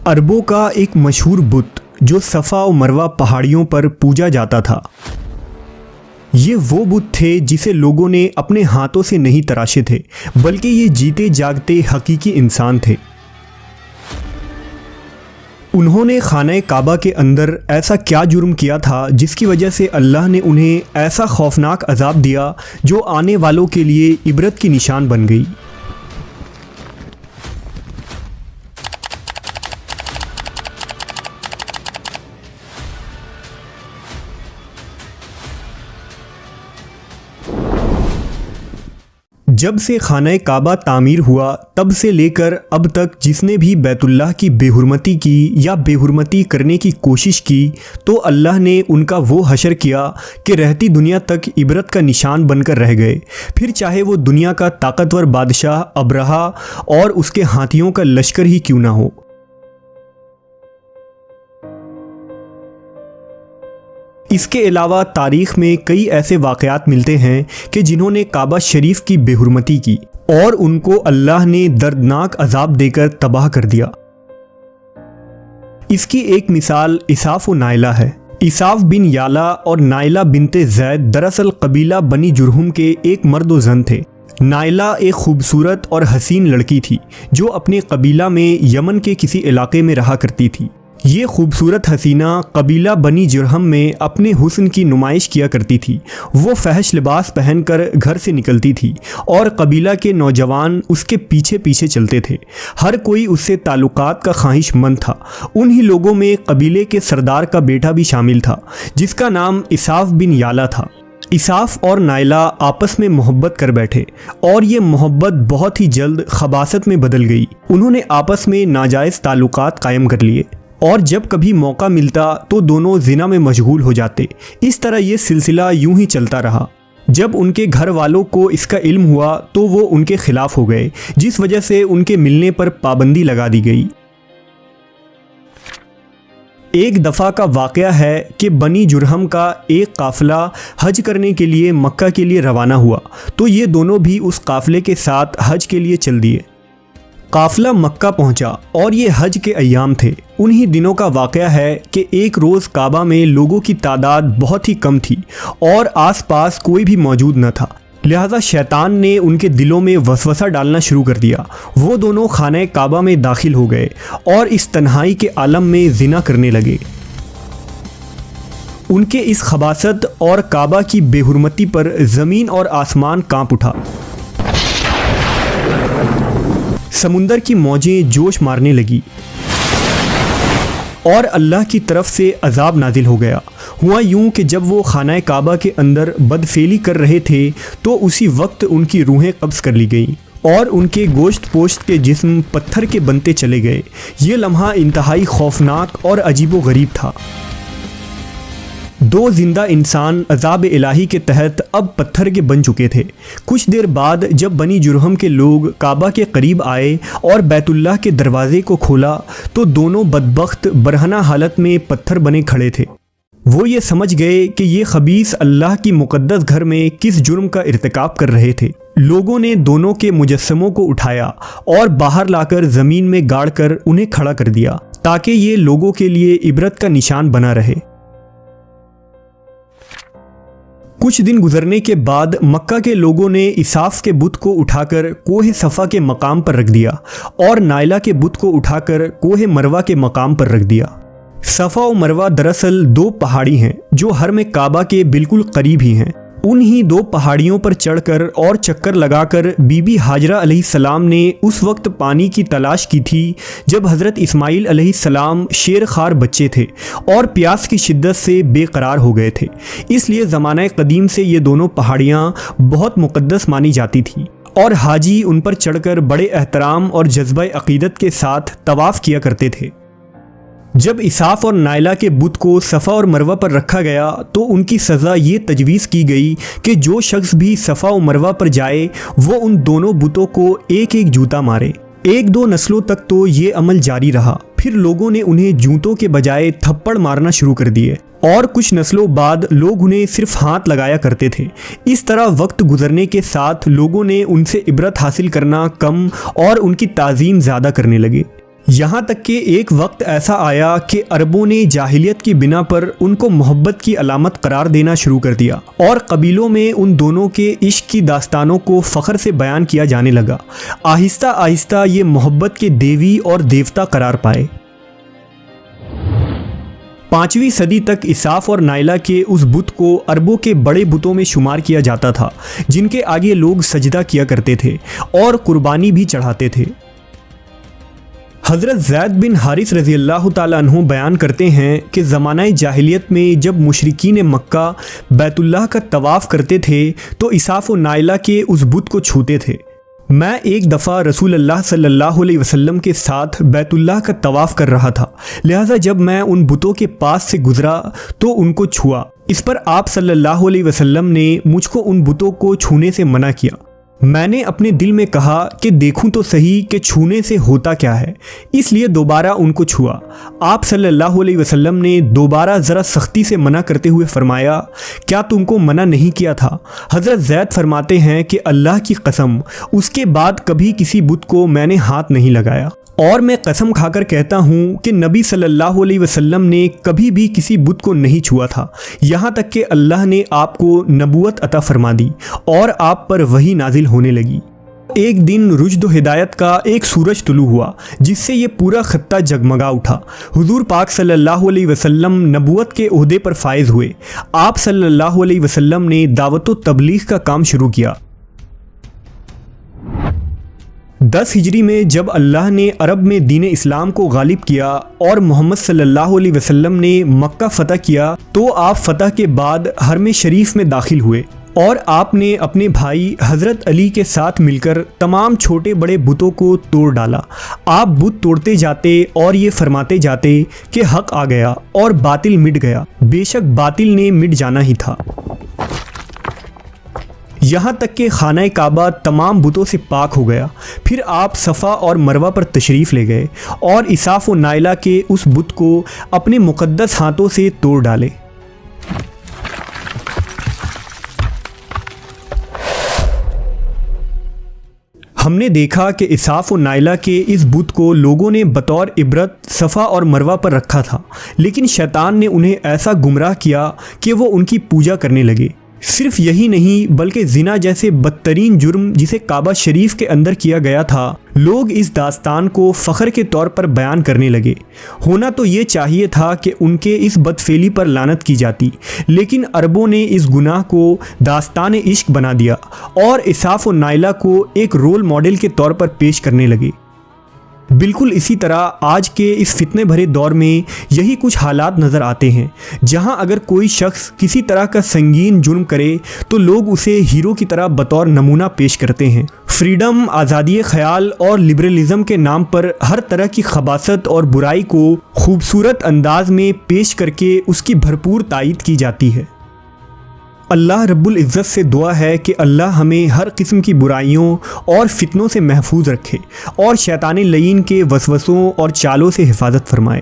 अरबों का एक मशहूर बुत जो सफ़ा और मरवा पहाड़ियों पर पूजा जाता था। ये वो बुत थे जिसे लोगों ने अपने हाथों से नहीं तराशे थे, बल्कि ये जीते जागते हकीकी इंसान थे। उन्होंने खाना काबा के अंदर ऐसा क्या जुर्म किया था जिसकी वजह से अल्लाह ने उन्हें ऐसा खौफनाक अजाब दिया जो आने वालों के लिए इबरत की निशान बन गई। जब से खाना काबा तामीर हुआ तब से लेकर अब तक जिसने भी बैतुल्लाह की बेहुरमती की या बेहुरमती करने की कोशिश की तो अल्लाह ने उनका वो हशर किया कि रहती दुनिया तक इबरत का निशान बनकर रह गए, फिर चाहे वो दुनिया का ताकतवर बादशाह अब्रहा और उसके हाथियों का लश्कर ही क्यों ना हो। इसके अलावा तारीख़ में कई ऐसे वाक़यात मिलते हैं कि जिन्होंने काबा शरीफ की बेहुरमती की और उनको अल्लाह ने दर्दनाक अजाब देकर तबाह कर दिया। इसकी एक मिसाल इसाफ व नाइला है। इसाफ बिन याला और नाइला बिनते जैद दरअसल कबीला बनी जुरहुम के एक मर्द व जन थे। नाइला एक खूबसूरत और हसीन लड़की थी जो अपने कबीला में यमन के किसी इलाके में रहा करती थी। ये खूबसूरत हसीना कबीला बनी जुरहम में अपने हुस्न की नुमाइश किया करती थी। वो फहश लिबास पहनकर घर से निकलती थी और कबीला के नौजवान उसके पीछे पीछे चलते थे। हर कोई उससे ताल्लुकात का ख्वाहिशमंद था। उन्हीं लोगों में कबीले के सरदार का बेटा भी शामिल था जिसका नाम इसाफ बिन याला था। इसाफ और नाइला आपस में मोहब्बत कर बैठे और ये मोहब्बत बहुत ही जल्द खबासत में बदल गई। उन्होंने आपस में नाजायज़ ताल्लुकात कायम कर लिए और जब कभी मौका मिलता तो दोनों जिना में मशगूल हो जाते। इस तरह ये सिलसिला यूं ही चलता रहा। जब उनके घर वालों को इसका इल्म हुआ तो वो उनके खिलाफ हो गए, जिस वजह से उनके मिलने पर पाबंदी लगा दी गई। एक दफ़ा का वाक़या है कि बनी जुरहम का एक काफ़िला हज करने के लिए मक्का के लिए रवाना हुआ तो ये दोनों भी उस काफ़िले के साथ हज के लिए चल दिए। काफ़िला मक्का पहुंचा और ये हज के अय्याम थे। उन्हीं दिनों का वाक़या है कि एक रोज़ काबा में लोगों की तादाद बहुत ही कम थी और आसपास कोई भी मौजूद न था, लिहाजा शैतान ने उनके दिलों में वसवसा डालना शुरू कर दिया। वो दोनों खाने काबा में दाखिल हो गए और इस तन्हाई के आलम में जिना करने लगे। उनके इस खबासत और काबा की बेहुरमती पर ज़मीन और आसमान कांप उठा। समुंदर की मौजें जोश मारने लगी और अल्लाह की तरफ से अजाब नाजिल हो गया। हुआ यूं कि जब वो खाना काबा के अंदर बदफेली कर रहे थे तो उसी वक्त उनकी रूहें कब्ज़ कर ली गईं और उनके गोश्त पोश्त के जिस्म पत्थर के बनते चले गए। ये लम्हा इंतहाई खौफनाक और अजीबो गरीब था। दो जिंदा इंसान अजाब इलाही के तहत अब पत्थर के बन चुके थे। कुछ देर बाद जब बनी जुरहम के लोग काबा के करीब आए और बैतुल्लाह के दरवाजे को खोला तो दोनों बदबख्त बरहना हालत में पत्थर बने खड़े थे। वो ये समझ गए कि ये खबीस अल्लाह की मुक़द्दस घर में किस जुर्म का इर्तिकाब कर रहे थे। लोगों ने दोनों के मुजस्समों को उठाया और बाहर लाकर ज़मीन में गाड़ कर उन्हें खड़ा कर दिया ताकि ये लोगों के लिए इबरत का निशान बना रहे। कुछ दिन गुजरने के बाद मक्का के लोगों ने इसाफ के बुत को उठाकर कोहे सफ़ा के मकाम पर रख दिया और नाइला के बुत को उठाकर कोहे मरवा के मकाम पर रख दिया। सफ़ा और मरवा दरअसल दो पहाड़ी हैं जो हरम काबा के बिल्कुल करीब ही हैं। उन्हीं दो पहाड़ियों पर चढ़कर और चक्कर लगाकर बीबी हाजरा अलैहिस्सलाम ने उस वक्त पानी की तलाश की थी जब हज़रत इस्माईल अलैहिस्सलाम शेर खार बच्चे थे और प्यास की शिद्दत से बेकरार हो गए थे। इसलिए ज़माना कदीम से ये दोनों पहाड़ियाँ बहुत मुक़द्दस मानी जाती थीं और हाजी उन पर चढ़कर बड़े एहतराम और जज्बा अक़ीदत के साथ तवाफ़ किया करते थे। जब इसाफ और नाइला के बुत को सफ़ा और मरवा पर रखा गया तो उनकी सज़ा ये तजवीज़ की गई कि जो शख्स भी सफ़ा और मरवा पर जाए वो उन दोनों बुतों को एक एक जूता मारे। एक दो नस्लों तक तो ये अमल जारी रहा, फिर लोगों ने उन्हें जूतों के बजाय थप्पड़ मारना शुरू कर दिए और कुछ नस्लों बाद लोग उन्हें सिर्फ हाथ लगाया करते थे। इस तरह वक्त गुजरने के साथ लोगों ने उनसे इबरत हासिल करना कम और उनकी ताज़ीम ज़्यादा करने लगे। यहाँ तक कि एक वक्त ऐसा आया कि अरबों ने जाहिलियत की बिना पर उनको मोहब्बत की अलामत करार देना शुरू कर दिया और कबीलों में उन दोनों के इश्क की दास्तानों को फ़ख्र से बयान किया जाने लगा। आहिस्ता आहिस्ता ये मोहब्बत के देवी और देवता करार पाए। 5वीं सदी तक इसाफ और नाइला के उस बुत को अरबों के बड़े बुतों में शुमार किया जाता था, जिनके आगे लोग सजदा किया करते थे और कुर्बानी भी चढ़ाते थे। हज़रत ज़ैद बिन हारिस रज़ी अल्लाह ताला अन्हु बयान करते हैं कि ज़माना जाहिलियत में जब मुशरिकीन मक्का बैतुल्लाह का तवाफ़ करते थे तो इसाफ और नाइला के उस बुत को छूते थे। मैं एक दफ़ा रसूल अल्लाह सल्लल्लाहु अलैहि वसल्लम के साथ बैतुल्लाह का तवाफ़ कर रहा था, लिहाजा जब मैं उन बुतों के पास से गुज़रा तो उनको छुआ। इस पर आप सल्लल्लाहु अलैहि वसल्लम ने मुझको उन बुतों को छूने से मना किया। मैंने अपने दिल में कहा कि देखूं तो सही कि छूने से होता क्या है, इसलिए दोबारा उनको छुआ। आप सल्लल्लाहु अलैहि वसल्लम ने दोबारा ज़रा सख्ती से मना करते हुए फरमाया, क्या तुमको मना नहीं किया था? हज़रत ज़ैद फरमाते हैं कि अल्लाह की कसम, उसके बाद कभी किसी बुत को मैंने हाथ नहीं लगाया और मैं कसम खाकर कहता हूँ कि नबी सल्लल्लाहु अलैहि वसल्लम ने कभी भी किसी बुत को नहीं छुआ था, यहाँ तक कि अल्लाह ने आपको नबूवत अता फरमा दी और आप पर वही नाजिल होने लगी। एक दिन रुश्द व हिदायत का एक सूरज तुलू हुआ जिससे ये पूरा खत्ता जगमगा उठा। हुजूर पाक सल्लल्लाहु अलैहि वसल्लम नबूवत के ओहदे पर फायज हुए। आप सल्लल्लाहु अलैहि वसल्लम ने दावत व तबलीग का काम शुरू किया। 10 हिजरी में जब अल्लाह ने अरब में दीन इस्लाम को गालिब किया और मोहम्मद सल्लल्लाहु अलैहि वसल्लम ने मक्का फ़तह किया तो आप फ़तह के बाद हरम शरीफ में दाखिल हुए और आपने अपने भाई हज़रत अली के साथ मिलकर तमाम छोटे बड़े बुतों को तोड़ डाला। आप बुत तोड़ते जाते और ये फरमाते जाते कि हक़ आ गया और बातिल मिट गया। बेशक बातिल ने मिट जाना ही था। यहाँ तक कि खाना काबा तमाम बुतों से पाक हो गया। फिर आप सफ़ा और मरवा पर तशरीफ़ ले गए और इसाफ व नाइला के उस बुत को अपने मुक़द्दस हाथों से तोड़ डाले। हमने देखा कि इसाफ व नाइला के इस बुत को लोगों ने बतौर इबरत सफ़ा और मरवा पर रखा था, लेकिन शैतान ने उन्हें ऐसा गुमराह किया कि वो उनकी पूजा करने लगे। सिर्फ यही नहीं बल्कि ज़िना जैसे बदतरीन जुर्म जिसे काबा शरीफ के अंदर किया गया था, लोग इस दास्तान को फ़ख्र के तौर पर बयान करने लगे। होना तो ये चाहिए था कि उनके इस बदफेली पर लानत की जाती, लेकिन अरबों ने इस गुनाह को दास्तान इश्क बना दिया और इसाफ व नाइला को एक रोल मॉडल के तौर पर पेश करने लगे। बिल्कुल इसी तरह आज के इस फितने भरे दौर में यही कुछ हालात नज़र आते हैं, जहां अगर कोई शख्स किसी तरह का संगीन जुर्म करे तो लोग उसे हीरो की तरह बतौर नमूना पेश करते हैं। फ्रीडम, आज़ादी ख्याल और लिबरलिज़म के नाम पर हर तरह की खबासत और बुराई को खूबसूरत अंदाज में पेश करके उसकी भरपूर तायीद की जाती है। अल्लाह रब्बुल इज़्ज़त से दुआ है कि अल्लाह हमें हर किस्म की बुराइयों और फितनों से महफूज रखे और शैतान लईन के वसवसों और चालों से हिफाजत फरमाए।